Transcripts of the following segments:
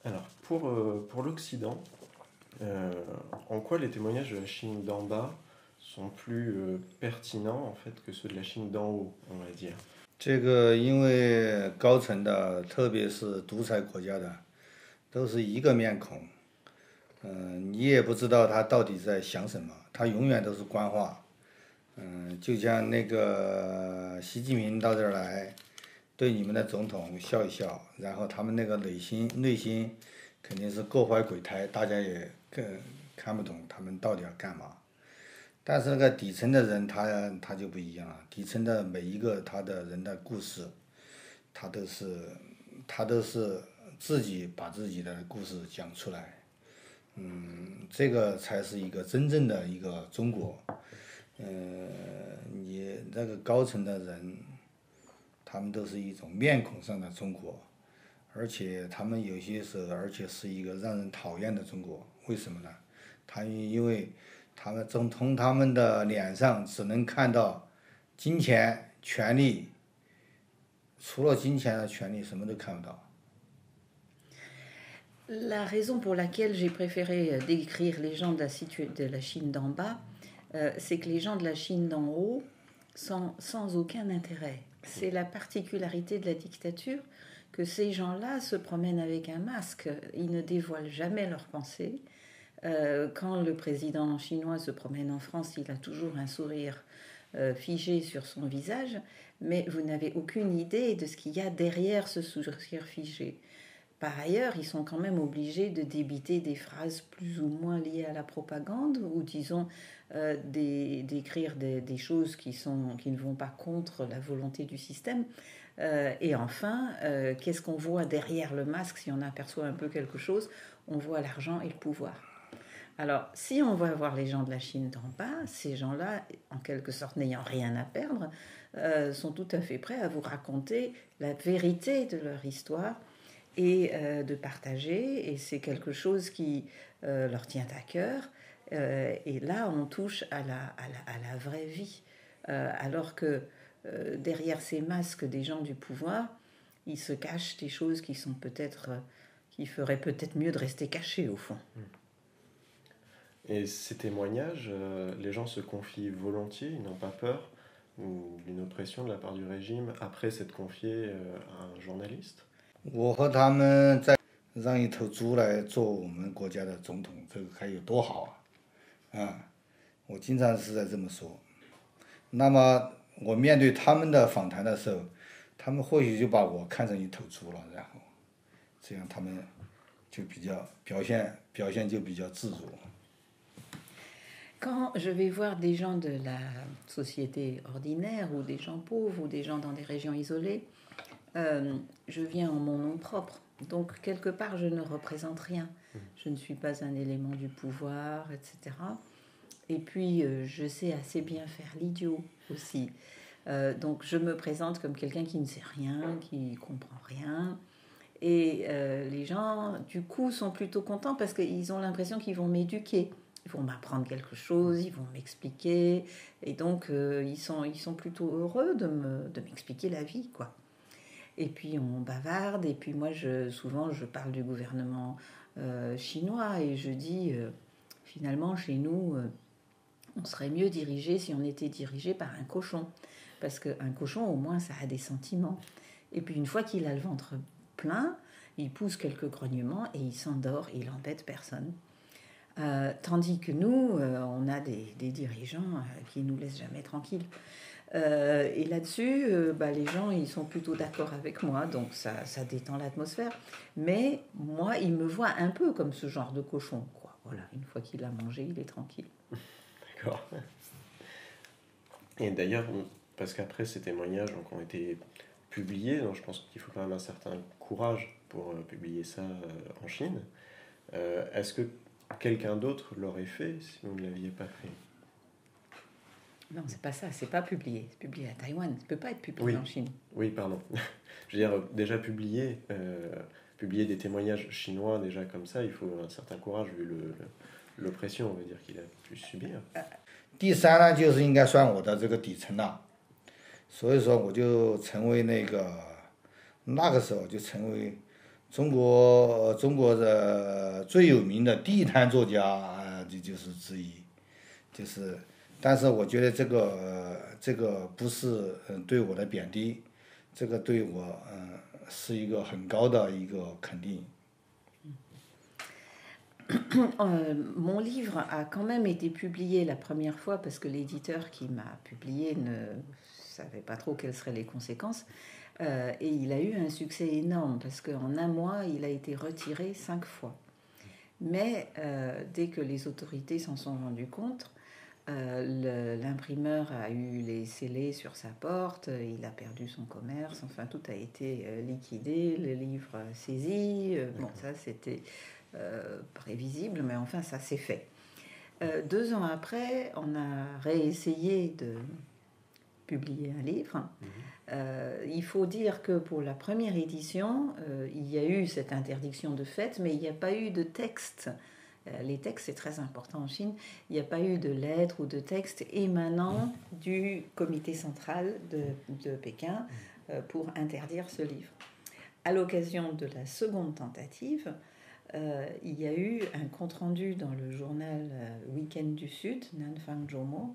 Alors, pour l'Occident, euh, en quoi les témoignages de la Chine d'en bas sont plus pertinents en fait que ceux de la Chine d'en haut, on va dire? 这个因为高层的，特别是独裁国家的，都是一个面孔，你也不知道他到底在想什么，他永远都是官话，就像那个习近平到这儿来，对你们的总统笑一笑，然后他们那个内心肯定是各怀鬼胎，大家也更看不懂他们到底要干嘛。但是那个底层的人他就不一样了，底层的每一个他的人的故事，他都是他都是自己把自己的故事讲出来，这个才是一个真正的一个中国。你那个高层的人，他们都是一种面孔上的中国，而且他们有些时候，而且是一个让人讨厌的中国。为什么呢？因为他们从他们的脸上只能看到金钱、权利，除了金钱和权利，什么都看不到。La raison pour laquelle j'ai préféré décrire les gens de la Chine d'en bas, c'est que les gens de la Chine d'en haut sont sans aucun intérêt. C'est la particularité de la dictature que ces gens-là se promènent avec un masque. Ils ne dévoilent jamais leurs pensées. Quand le président chinois se promène en France, il a toujours un sourire figé sur son visage, mais vous n'avez aucune idée de ce qu'il y a derrière ce sourire figé. Par ailleurs, ils sont quand même obligés de débiter des phrases plus ou moins liées à la propagande, ou disons d'écrire des choses qui ne vont pas contre la volonté du système. Et enfin, qu'est-ce qu'on voit derrière le masque? Si on aperçoit un peu quelque chose, on voit l'argent et le pouvoir. Alors, si on va voir les gens de la Chine d'en bas, ces gens-là, en quelque sorte n'ayant rien à perdre, sont tout à fait prêts à vous raconter la vérité de leur histoire et de partager, et c'est quelque chose qui leur tient à cœur. Et là, on touche à la vraie vie. Alors que derrière ces masques des gens du pouvoir, il se cache des choses qui sont peut-être, qui feraient peut-être mieux de rester cachées au fond. Et ces témoignages, les gens se confient volontiers, ils n'ont pas peur d'une oppression de la part du régime après s'être confié à un journaliste? 我和他们在让一头猪来做我们国家的总统，这个该有多好啊！我经常是在这么说。那么我面对他们的访谈的时候，他们或许就把我看成一头猪了，然后这样他们就比较表现就比较自如。Quand je vais voir des gens de la société ordinaire, ou des gens pauvres, ou des gens dans des régions isolées, je viens en mon nom propre. Donc, quelque part, je ne représente rien. Je ne suis pas un élément du pouvoir, etc. Et puis, je sais assez bien faire l'idiot aussi. Donc, je me présente comme quelqu'un qui ne sait rien, qui ne comprend rien. Et les gens, du coup, sont plutôt contents parce qu'ils ont l'impression qu'ils vont m'éduquer. Ils vont m'apprendre quelque chose, ils vont m'expliquer. Et donc, ils sont plutôt heureux de m'expliquer la vie, quoi. Et puis on bavarde, et puis moi souvent je parle du gouvernement chinois, et je dis finalement chez nous on serait mieux dirigé si on était dirigé par un cochon, parce qu'un cochon au moins ça a des sentiments, et puis une fois qu'il a le ventre plein, il pousse quelques grognements et il s'endort, il n'embête personne. Tandis que nous on a des dirigeants qui nous laissent jamais tranquilles. Et là-dessus, les gens ils sont plutôt d'accord avec moi, donc ça détend l'atmosphère. Mais moi, ils me voient un peu comme ce genre de cochon, quoi. Voilà, une fois qu'il a mangé, il est tranquille. D'accord. Et d'ailleurs, parce qu'après ces témoignages donc, ont été publiés, donc je pense qu'il faut quand même un certain courage pour publier ça en Chine. Est-ce que quelqu'un d'autre l'aurait fait si vous ne l'aviez pas fait? Non, c'est pas ça, c'est pas publié. C'est publié à Taïwan, ça peut pas être publié en Chine. Oui, pardon. Je veux dire, déjà publier des témoignages chinois, déjà comme ça, il faut un certain courage vu l'oppression, on veut dire, qu'il a pu subir. 第三呢，就是应该算我的这个底层了，所以说我就成为那个时候就成为中国的最有名的地摊作家这就是之一，但是我觉得这个不是对我的贬低，这个对我是一个很高的一个肯定。Mon livre a quand même été publié la première fois parce que l'éditeur qui m'a publié ne savait pas trop quelles seraient les conséquences. Et il a eu un succès énorme parce qu'en un mois, il a été retiré 5 fois. Mais dès que les autorités s'en sont rendues compte, l'imprimeur a eu les scellés sur sa porte, il a perdu son commerce, enfin tout a été liquidé, le livre saisi. Bon, ça c'était prévisible, mais enfin ça s'est fait. 2 ans après, on a réessayé de publier un livre. Il faut dire que pour la première édition, il y a eu cette interdiction de fait, mais il n'y a pas eu de texte. Les textes, c'est très important en Chine. Il n'y a pas eu de lettres ou de textes émanant du comité central de Pékin pour interdire ce livre. À l'occasion de la seconde tentative, il y a eu un compte-rendu dans le journal Week-end du Sud, Nanfang Zhoumo.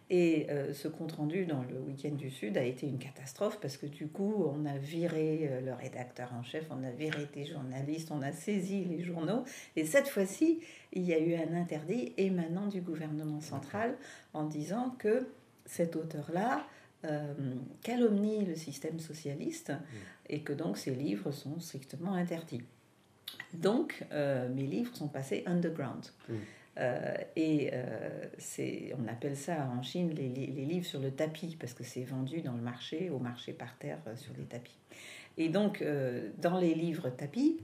Et ce compte-rendu dans le Week-end du Sud a été une catastrophe parce que du coup, on a viré le rédacteur en chef, on a viré des journalistes, on a saisi les journaux. Et cette fois-ci, il y a eu un interdit émanant du gouvernement central en disant que cet auteur-là calomnie le système socialiste et que donc ses livres sont strictement interdits. Donc, mes livres sont passés underground. On appelle ça en Chine les livres sur le tapis parce que c'est vendu dans le marché, au marché par terre sur les tapis. Et donc, dans les livres tapis,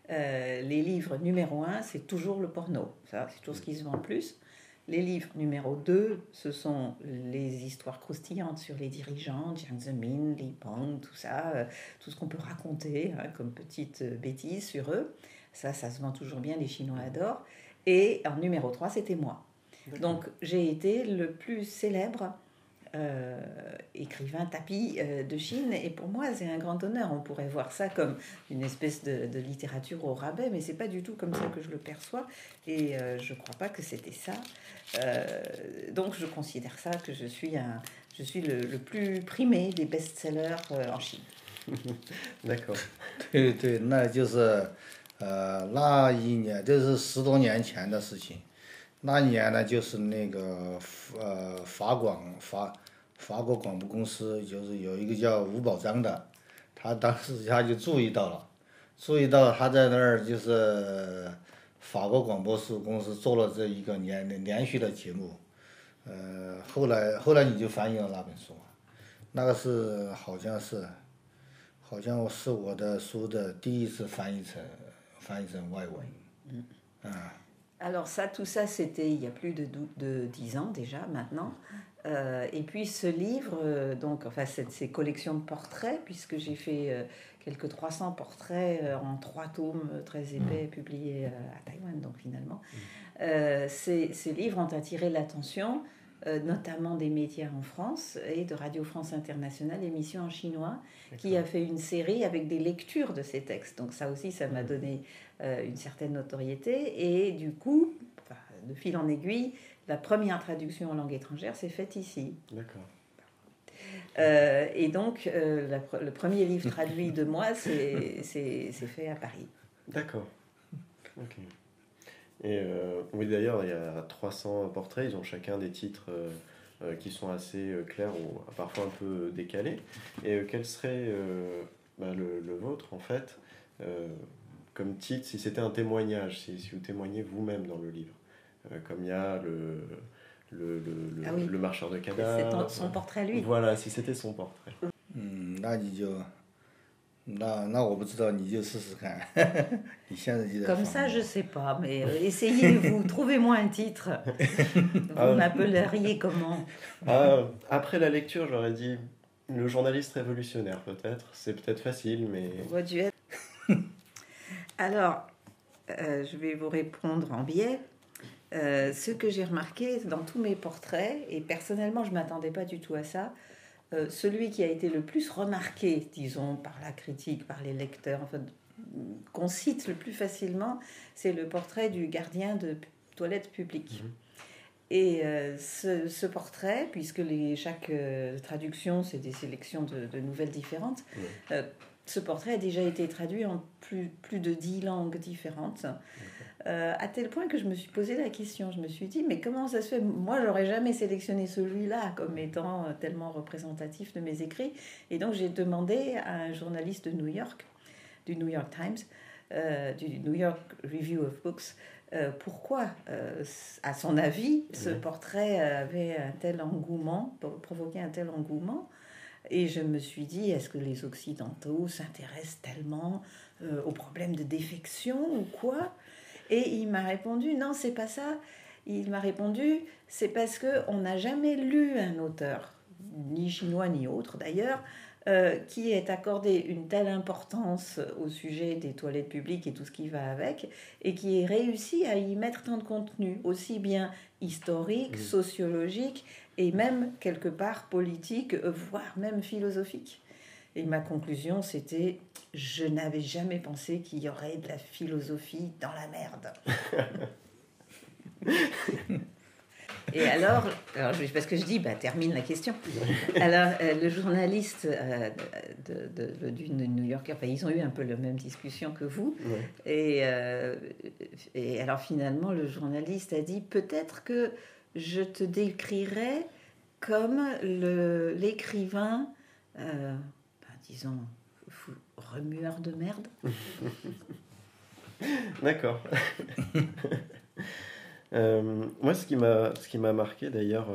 les livres numéro 1, c'est toujours le porno. Ça, c'est toujours ce qui se vend le plus. Les livres numéro 2, ce sont les histoires croustillantes sur les dirigeants, Jiang Zemin, Li Peng, tout ça, tout ce qu'on peut raconter comme petites bêtises sur eux. Ça se vend toujours bien, les Chinois adorent. Et en numéro 3, c'était moi. Donc, j'ai été le plus célèbre écrivain tapis de Chine. Et pour moi, c'est un grand honneur. On pourrait voir ça comme une espèce de littérature au rabais, mais c'est pas du tout comme ça que je le perçois. Et je crois pas que c'était ça. Donc, je considère ça que je suis le plus primé des best-sellers en Chine. D'accord. 对对，那就是那一年这是10多年前的事情。那年呢，就是那个法国广播公司，就是有一个叫吴宝章的，他当时他就注意到了他在那儿就是法国广播公司做了这一个连续的节目。后来你就翻译了那本书，那个是好像是我的书的第一次翻译成外文。Alors ça, tout ça, c'était il y a plus de 10 ans déjà maintenant. Et puis ce livre, donc, enfin ces collections de portraits, puisque j'ai fait quelques 300 portraits en 3 tomes très épais publiés à Taïwan, donc finalement. Ces livres ont attiré l'attention, notamment des médias en France et de Radio France Internationale, émission en chinois, qui a fait une série avec des lectures de ces textes. Donc ça aussi, ça m'a donné une certaine notoriété. Et du coup, de fil en aiguille, la première traduction en langue étrangère s'est faite ici. D'accord. Et donc, le premier livre traduit de moi, c'est fait à Paris. D'accord. Ok. Et oui, d'ailleurs, il y a 300 portraits, ils ont chacun des titres qui sont assez clairs ou parfois un peu décalés. Et quel serait le vôtre, en fait, comme titre, si c'était un témoignage, si vous témoignez vous-même dans le livre, comme il y a le marcheur de cadavres. C'est son portrait, lui. Voilà, si c'était son portrait. 那我不知道，你就试试看。你现在就在 Comme ça, je sais pas, mais essayez-vous, trouvez-moi un titre. Vous m'appelleriez comment? Après la lecture, j'aurais dit le journaliste révolutionnaire, peut-être. C'est peut-être facile, mais... Voix du être. Alors, je vais vous répondre en biais. Ce que j'ai remarqué dans tous mes portraits, et personnellement, je ne m'attendais pas du tout à ça, celui qui a été le plus remarqué, disons, par la critique, par les lecteurs, enfin, qu'on cite le plus facilement, c'est le portrait du gardien de toilette publique. Et ce portrait, puisque chaque traduction, c'est des sélections de nouvelles différentes, ce portrait a déjà été traduit en plus de 10 langues différentes. À tel point que je me suis posé la question, je me suis dit, mais comment ça se fait? Moi, j'aurais jamais sélectionné celui-là comme étant tellement représentatif de mes écrits. Et donc, j'ai demandé à un journaliste de New York, du New York Times, du New York Review of Books, pourquoi, à son avis, ce portrait avait un tel engouement, provoqué un tel engouement. Et je me suis dit, est-ce que les Occidentaux s'intéressent tellement aux problèmes de défection ou quoi? Et il m'a répondu, non, c'est pas ça. Il m'a répondu, c'est parce qu'on n'a jamais lu un auteur, ni chinois ni autre d'ailleurs, qui ait accordé une telle importance au sujet des toilettes publiques et tout ce qui va avec, et qui ait réussi à y mettre tant de contenu, aussi bien historique, sociologique, et même quelque part politique, voire même philosophique. Et ma conclusion, c'était, je n'avais jamais pensé qu'il y aurait de la philosophie dans la merde. Et alors, parce que je dis, termine la question. Alors, le journaliste du New Yorker, ils ont eu un peu la même discussion que vous. Et alors, finalement, le journaliste a dit, peut-être que je te décrirais comme l'écrivain, disons, remueur de merde. D'accord. Moi, ce qui m'a marqué d'ailleurs,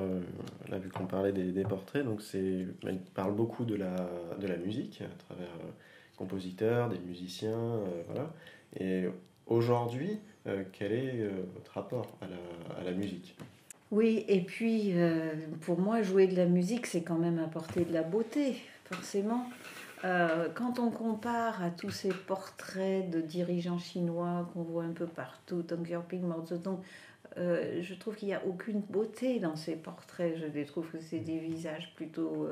là, vu qu'on parlait des portraits, donc il parle beaucoup de la musique à travers compositeurs, des musiciens, voilà. Et aujourd'hui, quel est votre rapport à la musique? Oui, et puis pour moi, jouer de la musique, c'est quand même apporter de la beauté, forcément. Quand on compare à tous ces portraits de dirigeants chinois qu'on voit un peu partout, Deng Xiaoping, Mao Zedong, je trouve qu'il n'y a aucune beauté dans ces portraits. Je trouve que c'est des visages plutôt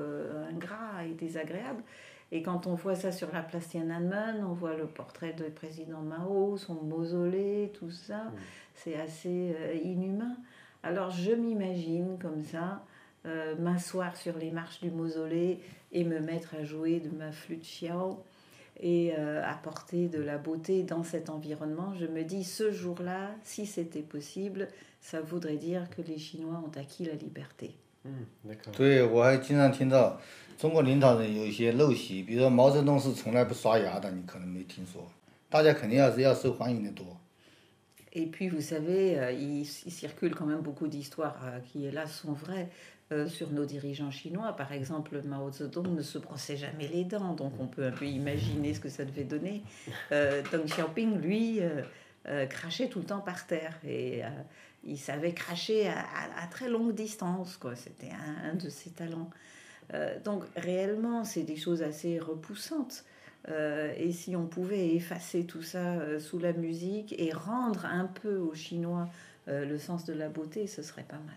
ingrats et désagréables. Et quand on voit ça sur la place Tiananmen, on voit le portrait du président Mao, son mausolée, tout ça, c'est assez inhumain. Alors je m'imagine comme ça, m'asseoir sur les marches du mausolée et me mettre à jouer de ma flûte xiao et apporter de la beauté dans cet environnement. Je me dis, ce jour-là, si c'était possible, ça voudrait dire que les Chinois ont acquis la liberté. D'accord. 对，我还经常听到中国领导人有一些陋习，比如说毛泽东是从来不刷牙的，你可能没听说。大家肯定要受欢迎的多。Et puis, vous savez, il circule quand même beaucoup d'histoires qui, hélas, sont vraies sur nos dirigeants chinois. Par exemple, Mao Zedong ne se brossait jamais les dents, donc on peut un peu imaginer ce que ça devait donner. Deng Xiaoping, lui, crachait tout le temps par terre. Et il savait cracher à très longue distance, quoi. C'était un de ses talents. Donc, réellement, c'est des choses assez repoussantes. Et si on pouvait effacer tout ça sous la musique et rendre un peu aux Chinois le sens de la beauté, ce serait pas mal.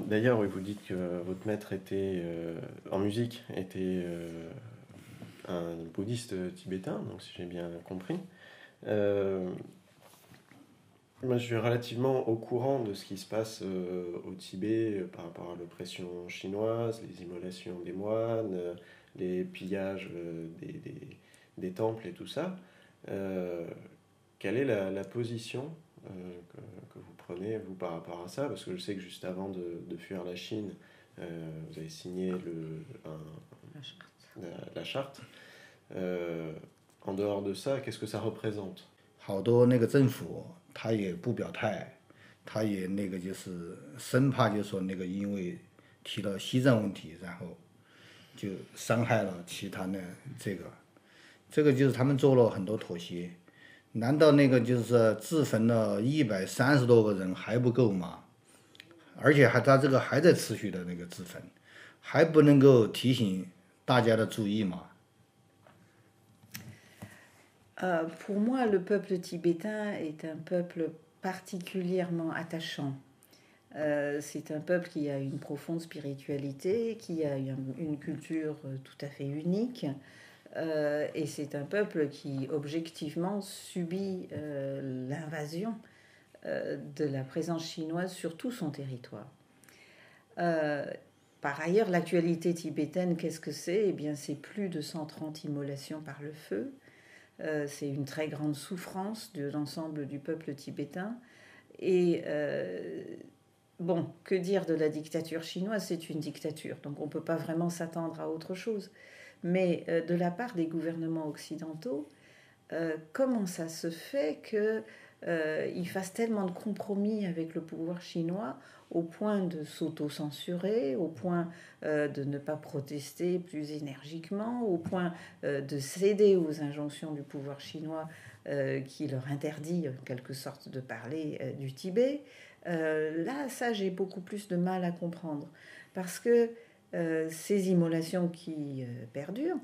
D'ailleurs, oui, vous dites que votre maître était, en musique était un bouddhiste tibétain, donc si j'ai bien compris. Moi, je suis relativement au courant de ce qui se passe au Tibet par rapport à l'oppression chinoise, les immolations des moines, les pillages des temples et tout ça. Quelle est la position que vous prenez, vous, par rapport à ça? Parce que je sais que juste avant de fuir la Chine, vous avez signé la charte. En dehors de ça, qu'est-ce que ça représente? 好多那个政府他也不表态，他也那个就是生怕就说那个因为提了西藏问题，然后就伤害了其他的这个就是他们做了很多妥协。难道那个就是自焚了130多个人还不够吗？而且他这个还在持续的那个自焚，还不能够提醒大家的注意吗？ Pour moi, le peuple tibétain est un peuple particulièrement attachant. C'est un peuple qui a une profonde spiritualité, qui a une culture tout à fait unique. Et c'est un peuple qui, objectivement, subit l'invasion de la présence chinoise sur tout son territoire. Par ailleurs, l'actualité tibétaine, qu'est-ce que c'est? Eh bien, c'est plus de 130 immolations par le feu. C'est une très grande souffrance de l'ensemble du peuple tibétain. Et bon, que dire de la dictature chinoise? C'est une dictature, donc on ne peut pas vraiment s'attendre à autre chose. Mais de la part des gouvernements occidentaux, comment ça se fait qu'ils fassent tellement de compromis avec le pouvoir chinois au point de s'auto-censurer, au point de ne pas protester plus énergiquement, au point de céder aux injonctions du pouvoir chinois qui leur interdit en quelque sorte de parler du Tibet. Là, ça, j'ai beaucoup plus de mal à comprendre. Parce que ces immolations qui perdurent,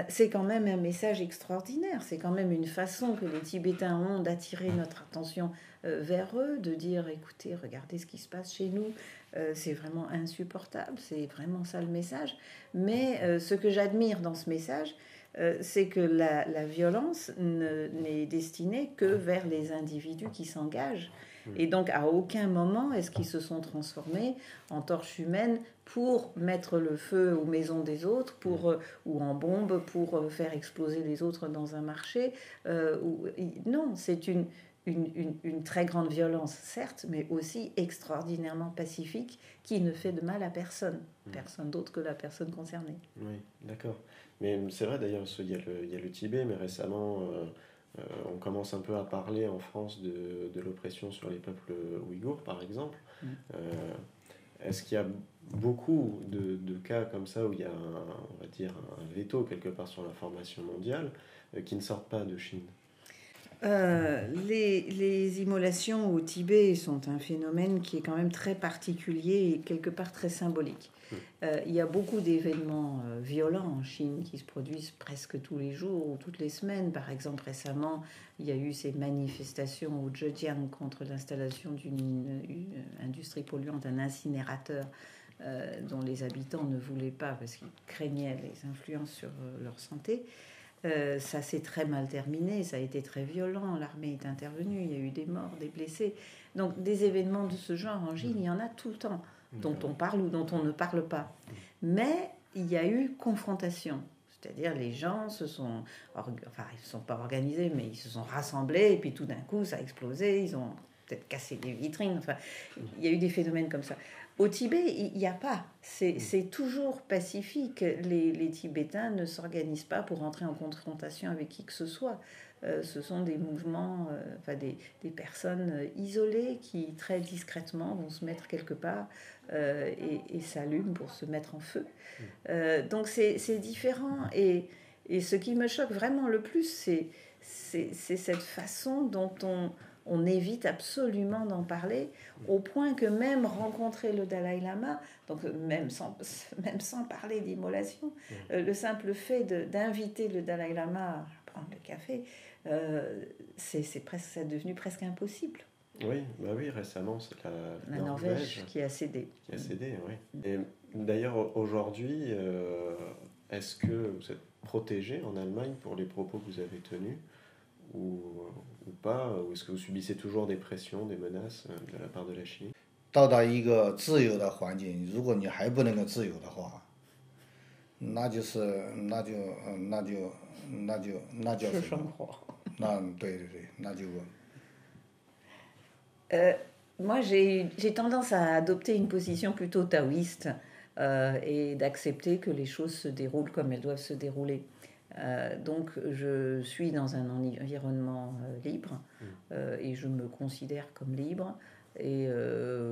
c'est quand même un message extraordinaire. C'est quand même une façon que les Tibétains ont d'attirer notre attention vers eux, de dire, écoutez, regardez ce qui se passe chez nous, c'est vraiment insupportable, c'est vraiment ça le message. Mais ce que j'admire dans ce message, c'est que la violence n'est destinée que vers les individus qui s'engagent. Et donc, à aucun moment est-ce qu'ils se sont transformés en torches humaines pour mettre le feu aux maisons des autres, ou en bombe pour faire exploser les autres dans un marché. Non, c'est une très grande violence, certes, mais aussi extraordinairement pacifique, qui ne fait de mal à personne. Personne d'autre que la personne concernée. Oui, d'accord. Mais c'est vrai d'ailleurs, il y a le Tibet, mais récemment... on commence un peu à parler en France de l'oppression sur les peuples ouïghours, par exemple. Est-ce qu'il y a beaucoup de cas comme ça où il y a, on va dire, un veto quelque part sur l'information mondiale qui ne sortent pas de Chine? Les immolations au Tibet sont un phénomène qui est quand même très particulier et quelque part très symbolique. Il y a beaucoup d'événements violents en Chine qui se produisent presque tous les jours ou toutes les semaines. Par exemple, récemment, il y a eu ces manifestations au Zhejiang contre l'installation d'une industrie polluante, un incinérateur dont les habitants ne voulaient pas parce qu'ils craignaient les influences sur leur santé. Ça s'est très mal terminé, ça a été très violent, l'armée est intervenue, il y a eu des morts, des blessés. Donc des événements de ce genre en Chine, il y en a tout le temps, dont on parle ou dont on ne parle pas. Mais il y a eu confrontation, c'est-à-dire les gens se sont, enfin ils ne se sont pas organisés, mais ils se sont rassemblés, et puis tout d'un coup ça a explosé, ils ont peut-être cassé des vitrines, enfin il y a eu des phénomènes comme ça. Au Tibet, il n'y a pas. C'est toujours pacifique. Les Tibétains ne s'organisent pas pour entrer en confrontation avec qui que ce soit. Ce sont des mouvements, des personnes isolées qui, très discrètement, vont se mettre quelque part et s'allument pour se mettre en feu. Donc c'est différent. Et ce qui me choque vraiment le plus, c'est cette façon dont on évite absolument d'en parler, au point que même rencontrer le Dalai Lama, donc même sans parler d'immolation, le simple fait d'inviter le Dalai Lama à prendre le café, c'est devenu presque impossible. Oui, bah oui, récemment, c'est la Norvège qui a cédé. Qui a cédé, oui. Et d'ailleurs, aujourd'hui, est-ce que vous êtes protégé en Allemagne pour les propos que vous avez tenus ou pas? Ou est-ce que vous subissez toujours des pressions, des menaces de la part de la Chine? 到达一个自由的环境，如果你还不能够自由的话，那叫什么？对，那就。Moi, j'ai tendance à adopter une position plutôt taoïste et d'accepter que les choses se déroulent comme elles doivent se dérouler. Donc, je suis dans un environnement libre et je me considère comme libre. Et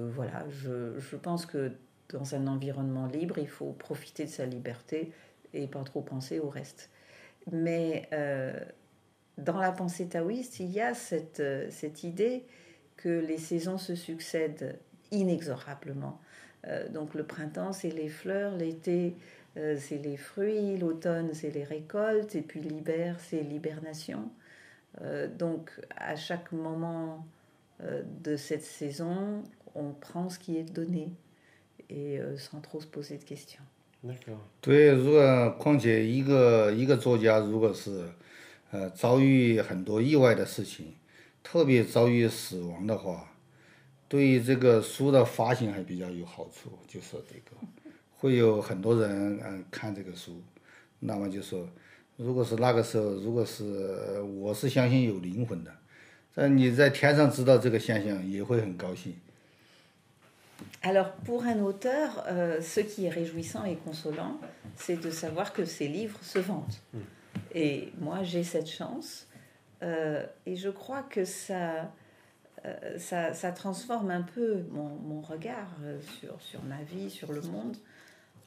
voilà, je pense que dans un environnement libre, il faut profiter de sa liberté et pas trop penser au reste. Mais dans la pensée taoïste, il y a cette idée que les saisons se succèdent inexorablement. Donc le printemps, c'est les fleurs, l'été, c'est les fruits, l'automne, c'est les récoltes, et puis l'hiver, c'est l'hibernation. Donc à chaque moment de cette saison, on prend ce qui est donné, et sans trop se poser de questions. D'accord. 对，况且一个作家如果是遭遇很多意外的事情，特别遭遇死亡的话，对于这个书的发行还比较有好处，就说这个会有很多人看这个书，那么就说，如果是那个时候，如果是我是相信有灵魂的，你在天上知道这个现象也会很高兴。Alors, pour un auteur, ce qui est réjouissant et consolant, c'est de savoir que ses livres se vendent. Et moi, j'ai cette chance. Et je crois que ça transforme un peu mon regard sur ma vie, sur le monde.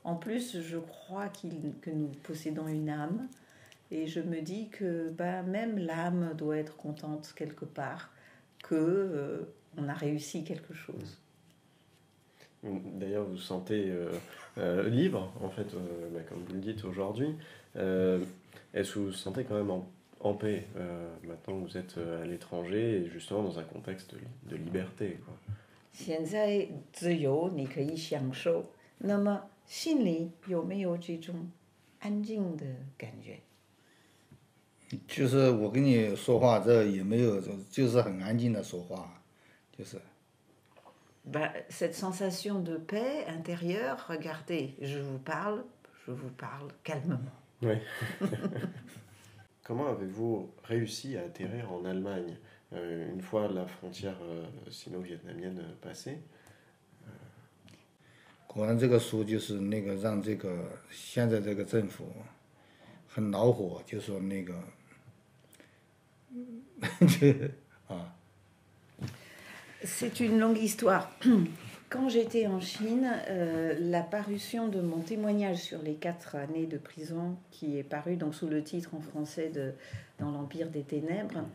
En plus, je crois que nous possédons une âme. Et je me dis que même l'âme doit être contente quelque part, que on a réussi quelque chose. D'ailleurs, vous vous sentez libre, en fait, comme vous le dites aujourd'hui. Est-ce que vous vous sentez quand même en paix maintenant que vous êtes à l'étranger et justement dans un contexte de liberté, quoi. 现在自由，你可以享受。那么心里有没有这种安静的感觉？就是我跟你说话，这也没有，就是很安静的说话，就是。Cette sensation de paix intérieure, regardez, je vous parle calmement. Oui. Comment avez-vous réussi à atterrir en Allemagne une fois la frontière sino-vietnamienne passée? 果然，这个书就是那个让这个现在这个政府很恼火，就说那个啊。C'est une longue histoire. Quand j'étais en Chine, la parution de mon témoignage sur les 4 années de prison, qui est paru donc sous le titre en français Dans l'Empire des Ténèbres,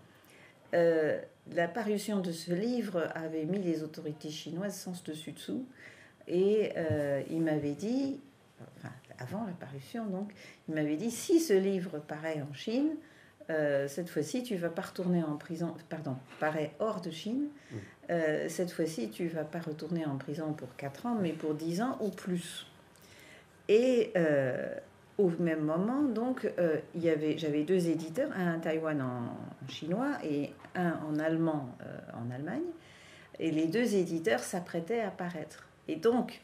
la parution de ce livre avait mis les autorités chinoises sens dessus-dessous. Et il m'avait dit, enfin, avant la parution donc, il m'avait dit, si ce livre paraît en Chine, cette fois-ci, tu ne vas pas retourner en prison, paraît hors de Chine, cette fois-ci, tu ne vas pas retourner en prison pour 4 ans, mais pour 10 ans ou plus. Et au même moment, donc, j'avais 2 éditeurs, un à Taïwan en chinois et un en allemand en Allemagne, et les 2 éditeurs s'apprêtaient à paraître. Et donc,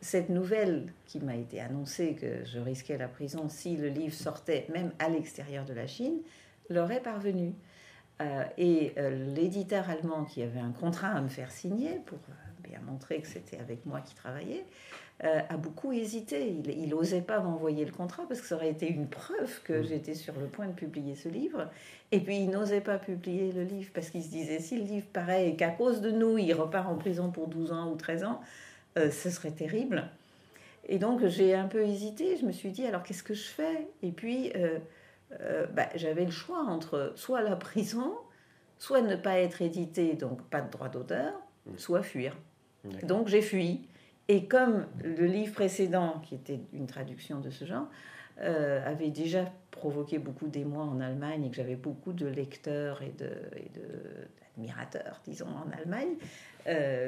cette nouvelle qui m'a été annoncée que je risquais la prison si le livre sortait même à l'extérieur de la Chine, leur est parvenue. Et l'éditeur allemand qui avait un contrat à me faire signer pour bien montrer que c'était avec moi qui travaillait, a beaucoup hésité. Il n'osait pas m'envoyer le contrat parce que ça aurait été une preuve que j'étais sur le point de publier ce livre. Et puis il n'osait pas publier le livre parce qu'il se disait si le livre paraît et qu'à cause de nous, il repart en prison pour 12 ans ou 13 ans, ce serait terrible. Et donc j'ai un peu hésité. Je me suis dit alors qu'est-ce que je fais? Et puis j'avais le choix entre soit la prison, soit ne pas être édité, donc pas de droit d'auteur, soit fuir. Donc j'ai fui. Et comme le livre précédent, qui était une traduction de ce genre, avait déjà provoqué beaucoup d'émoi en Allemagne et que j'avais beaucoup de lecteurs et d'admirateurs, disons, en Allemagne,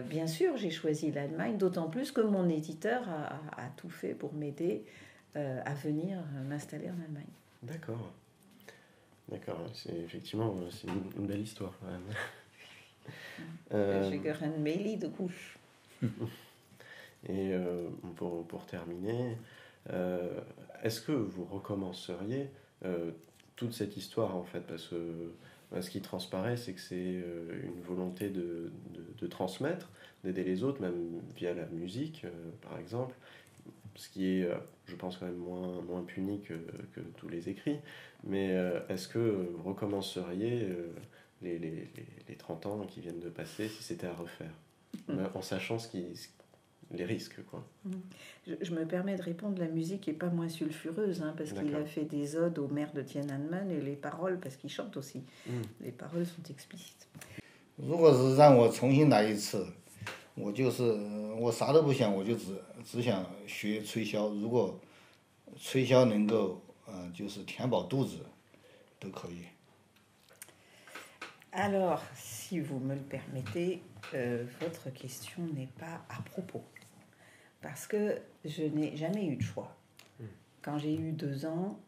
bien sûr, j'ai choisi l'Allemagne, d'autant plus que mon éditeur a tout fait pour m'aider à venir m'installer en Allemagne. D'accord. D'accord, c'est effectivement c'est une belle histoire quand même. J'ai gehört Meili de couche. Et pour terminer, est-ce que vous recommenceriez toute cette histoire en fait? Parce que ce qui transparaît, c'est que c'est une volonté de transmettre, d'aider les autres, même via la musique par exemple, ce qui est, je pense, quand même moins puni que tous les écrits. Mais est-ce que vous recommenceriez les 30 ans qui viennent de passer si c'était à refaire, en sachant les risques, quoi? Je me permets de répondre, la musique n'est pas moins sulfureuse, hein, parce qu'il a fait des odes au maire de Tiananmen, et les paroles, parce qu'il chante aussi, les paroles sont explicites. 如果是让我重新来一次，我啥都不想，我就只想学吹箫。如果吹箫能够就是填饱肚子，都可以。Alors, si vous me le permettez, votre question n'est pas à propos. Parce que je n'ai jamais eu de choix. quand j'ai eu 2 ans,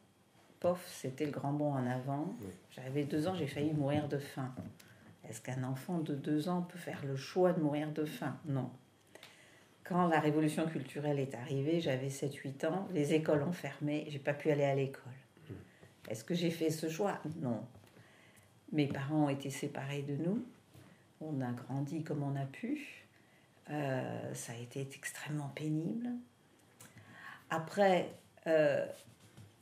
pof, c'était le grand bond en avant. Oui. J'avais 2 ans, j'ai failli mourir de faim. Est-ce qu'un enfant de 2 ans peut faire le choix de mourir de faim? Non. Quand la révolution culturelle est arrivée, j'avais 7-8 ans, les écoles ont fermé, j'ai pas pu aller à l'école. Est-ce que j'ai fait ce choix? Non. Mes parents ont été séparés de nous. On a grandi comme on a pu. Ça a été extrêmement pénible. Après,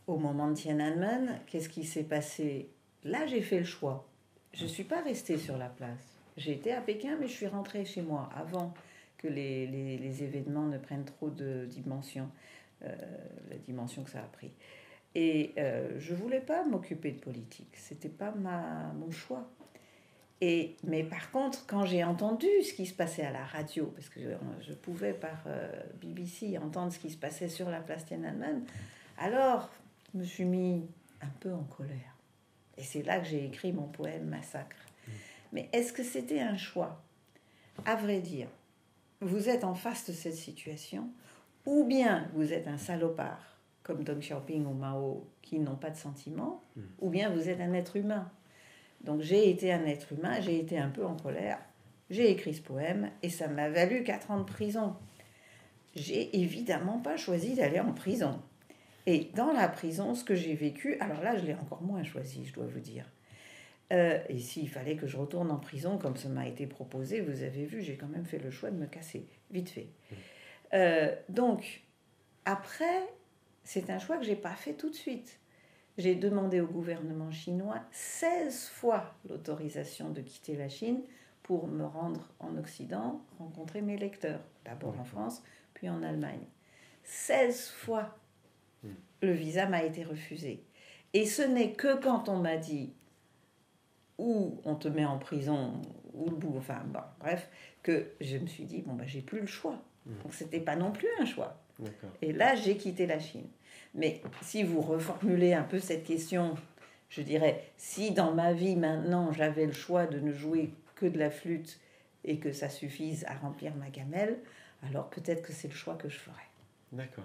au moment de Tiananmen, qu'est-ce qui s'est passé? Là, j'ai fait le choix. Je ne suis pas restée sur la place. J'ai été à Pékin, mais je suis rentrée chez moi avant que les événements ne prennent trop de dimension, la dimension que ça a pris. Et je ne voulais pas m'occuper de politique. Ce n'était pas mon choix. Mais par contre, quand j'ai entendu ce qui se passait à la radio, parce que je pouvais par BBC entendre ce qui se passait sur la place Tiananmen, alors je me suis mis un peu en colère. Et c'est là que j'ai écrit mon poème Massacre. Mais est-ce que c'était un choix? À vrai dire, vous êtes en face de cette situation, ou bien vous êtes un salopard, comme Deng Xiaoping ou Mao, qui n'ont pas de sentiments, ou bien vous êtes un être humain. Donc j'ai été un être humain, j'ai été un peu en colère, j'ai écrit ce poème, et ça m'a valu 4 ans de prison. J'ai évidemment pas choisi d'aller en prison. Et dans la prison, ce que j'ai vécu, alors là, je l'ai encore moins choisi, je dois vous dire. Et s'il fallait que je retourne en prison, comme ça m'a été proposé, vous avez vu, j'ai quand même fait le choix de me casser, vite fait. Donc, après, c'est un choix que je n'ai pas fait tout de suite. J'ai demandé au gouvernement chinois 16 fois l'autorisation de quitter la Chine pour me rendre en Occident, rencontrer mes lecteurs, d'abord en France, puis en Allemagne. 16 fois, le visa m'a été refusé. Et ce n'est que quand on m'a dit ou on te met en prison, ou le bout, enfin bon, bref, que je me suis dit, bon, j'ai plus le choix. Donc c'était pas non plus un choix. D'accord. Et là, j'ai quitté la Chine. Mais si vous reformulez un peu cette question, je dirais, si dans ma vie maintenant, j'avais le choix de ne jouer que de la flûte et que ça suffise à remplir ma gamelle, alors peut-être que c'est le choix que je ferais. D'accord.